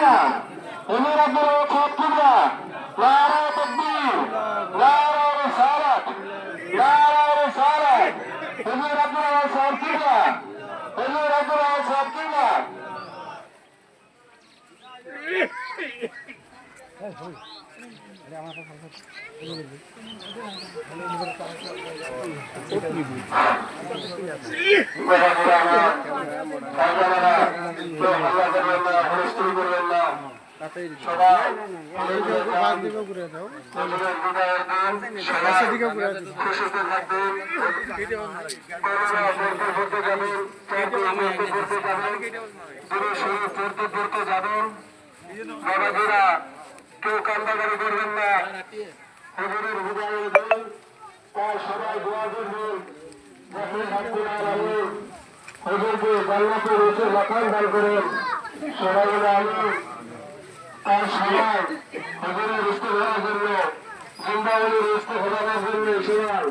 কিবলা হুজুর আব্দুল ওয়াহাব সাহেব কিবলা নারে তাকবীর নারে রিসালাত নারে রিসালাত হুজুর আব্দুল ওয়াহাব সাহেব কিবলা হুজুর আব্দুল ওয়াহাব সাহেব কিবলা কেউ কান্দাকারি করবেন না হুজুরের হুদায়ের দিন তাই সবাই দোয়া করবেন হুজুরকে জান্নাতের উঁচু মাকাম দান করেন সবাই আমি তার সবাই হুজুরের ইস্তেফার জন্য জিন্দাবাদের ইস্তেফার জন্য সবাই